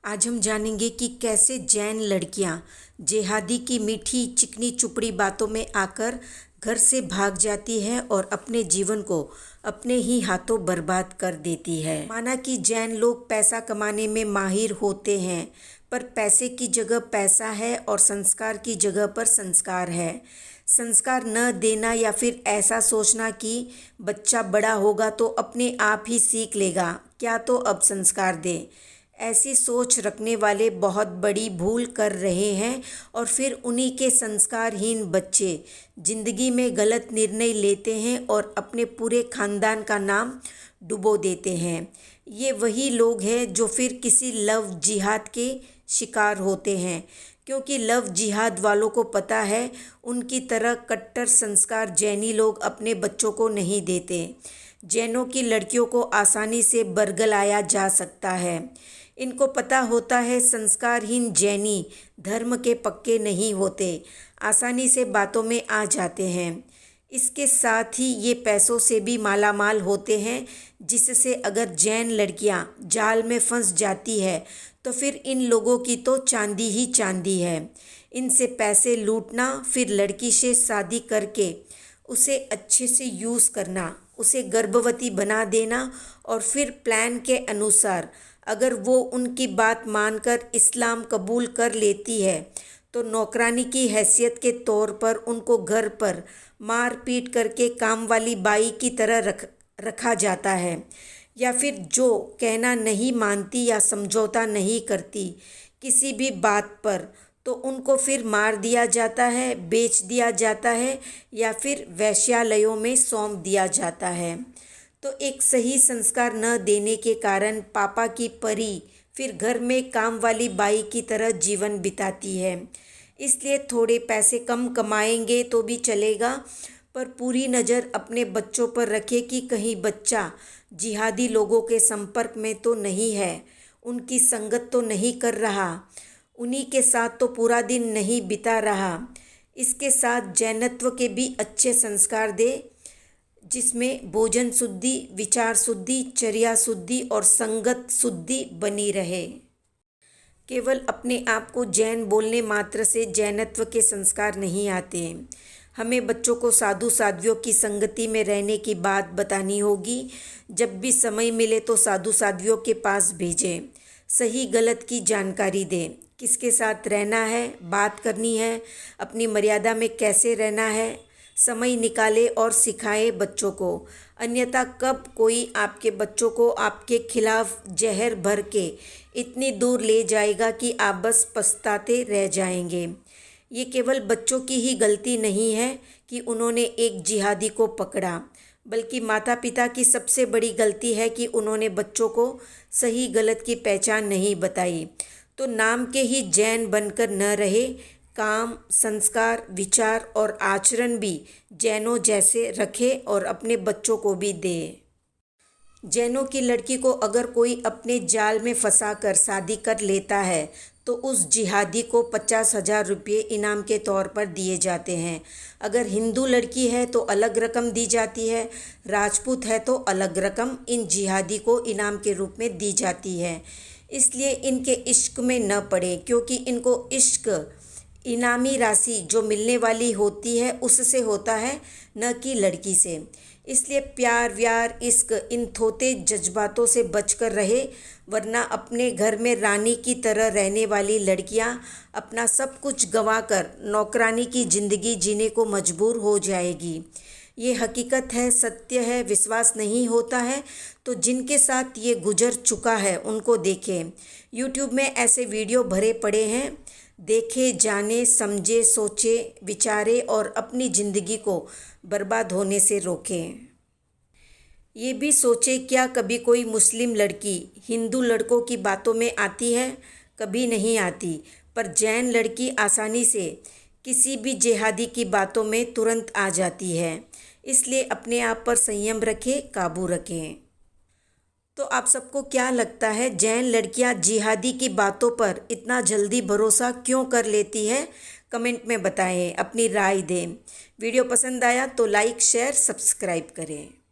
आज हम जानेंगे कि कैसे जैन लड़कियां जेहादी की मीठी चिकनी चुपड़ी बातों में आकर घर से भाग जाती है और अपने जीवन को अपने ही हाथों बर्बाद कर देती है। माना कि जैन लोग पैसा कमाने में माहिर होते हैं, पर पैसे की जगह पैसा है और संस्कार की जगह पर संस्कार है। संस्कार न देना या फिर ऐसा सोचना कि बच्चा बड़ा होगा तो अपने आप ही सीख लेगा, क्या तो अब संस्कार दे, ऐसी सोच रखने वाले बहुत बड़ी भूल कर रहे हैं और फिर उन्हीं के संस्कारहीन बच्चे जिंदगी में गलत निर्णय लेते हैं और अपने पूरे खानदान का नाम डुबो देते हैं। ये वही लोग हैं जो फिर किसी लव जिहाद के शिकार होते हैं, क्योंकि लव जिहाद वालों को पता है उनकी तरह कट्टर संस्कार जैनी लोग अपने बच्चों को नहीं देते। जैनों की लड़कियों को आसानी से बरगलाया जा सकता है। इनको पता होता है संस्कारहीन जैनी धर्म के पक्के नहीं होते, आसानी से बातों में आ जाते हैं। इसके साथ ही ये पैसों से भी मालामाल होते हैं, जिससे अगर जैन लड़कियां जाल में फंस जाती है तो फिर इन लोगों की तो चांदी ही चांदी है। इनसे पैसे लूटना, फिर लड़की से शादी करके उसे अच्छे से यूज़ करना, उसे गर्भवती बना देना और फिर प्लान के अनुसार अगर वो उनकी बात मानकर इस्लाम कबूल कर लेती है तो नौकरानी की हैसियत के तौर पर उनको घर पर मार पीट करके काम वाली बाई की तरह रखा जाता है। या फिर जो कहना नहीं मानती या समझौता नहीं करती किसी भी बात पर, तो उनको फिर मार दिया जाता है, बेच दिया जाता है या फिर वेश्यालयों में सौंप दिया जाता है। तो एक सही संस्कार न देने के कारण पापा की परी फिर घर में काम वाली बाई की तरह जीवन बिताती है। इसलिए थोड़े पैसे कम कमाएंगे तो भी चलेगा, पर पूरी नज़र अपने बच्चों पर रखे कि कहीं बच्चा जिहादी लोगों के संपर्क में तो नहीं है, उनकी संगत तो नहीं कर रहा, उन्हीं के साथ तो पूरा दिन नहीं बिता रहा। इसके साथ जैनत्व के भी अच्छे संस्कार दे, जिसमें भोजन शुद्धि, विचार शुद्धि, चर्या शुद्धि और संगत शुद्धि बनी रहे। केवल अपने आप को जैन बोलने मात्र से जैनत्व के संस्कार नहीं आते। हमें बच्चों को साधु साध्वियों की संगति में रहने की बात बतानी होगी। जब भी समय मिले तो साधु साध्वियों के पास भेजें, सही गलत की जानकारी दें, किसके साथ रहना है, बात करनी है, अपनी मर्यादा में कैसे रहना है, समय निकाले और सिखाए बच्चों को। अन्यथा कब कोई आपके बच्चों को आपके खिलाफ जहर भर के इतनी दूर ले जाएगा कि आप बस पछताते रह जाएंगे। ये केवल बच्चों की ही गलती नहीं है कि उन्होंने एक जिहादी को पकड़ा, बल्कि माता पिता की सबसे बड़ी गलती है कि उन्होंने बच्चों को सही गलत की पहचान नहीं बताई। तो नाम के ही जैन बनकर न रहे, काम, संस्कार, विचार और आचरण भी जैनों जैसे रखे और अपने बच्चों को भी दे। जैनों की लड़की को अगर कोई अपने जाल में फंसाकर शादी कर लेता है तो उस जिहादी को 50,000 रुपये इनाम के तौर पर दिए जाते हैं। अगर हिंदू लड़की है तो अलग रकम दी जाती है, राजपूत है तो अलग रकम इन जिहादी को इनाम के रूप में दी जाती है। इसलिए इनके इश्क में न पड़े, क्योंकि इनको इश्क इनामी राशि जो मिलने वाली होती है उससे होता है, न कि लड़की से। इसलिए प्यार व्यार इश्क इन थोते जज्बातों से बचकर रहे, वरना अपने घर में रानी की तरह रहने वाली लड़कियां अपना सब कुछ गंवाकर नौकरानी की ज़िंदगी जीने को मजबूर हो जाएगी। ये हकीकत है, सत्य है। विश्वास नहीं होता है तो जिनके साथ ये गुजर चुका है उनको देखें। यूट्यूब में ऐसे वीडियो भरे पड़े हैं, देखे, जाने, समझे, सोचे, विचारे और अपनी ज़िंदगी को बर्बाद होने से रोकें। ये भी सोचे, क्या कभी कोई मुस्लिम लड़की हिंदू लड़कों की बातों में आती है? कभी नहीं आती। पर जैन लड़की आसानी से किसी भी जिहादी की बातों में तुरंत आ जाती है। इसलिए अपने आप पर संयम रखें, काबू रखें। तो आप सबको क्या लगता है, जैन लड़कियां जिहादी की बातों पर इतना जल्दी भरोसा क्यों कर लेती है? कमेंट में बताएं, अपनी राय दें। वीडियो पसंद आया तो लाइक, शेयर, सब्सक्राइब करें।